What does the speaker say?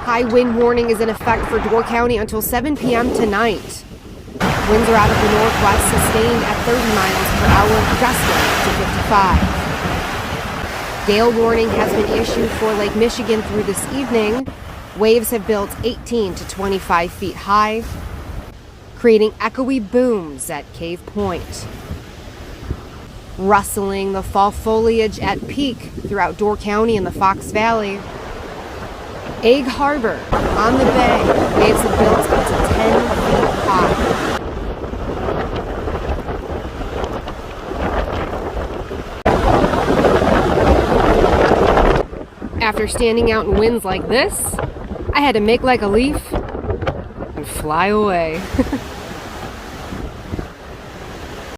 High wind warning is in effect for Door County until 7 p.m. tonight. Winds are out of the northwest, sustained at 30 miles per hour, gusting to 55. Gale warning has been issued for Lake Michigan through this evening. Waves have built 18 to 25 feet high, creating echoey booms at Cave Point. Rustling the fall foliage at peak throughout Door County and the Fox Valley. Egg Harbor on the bay, waves have built up to 10 feet high. After standing out in winds like this, I had to make like a leaf and fly away.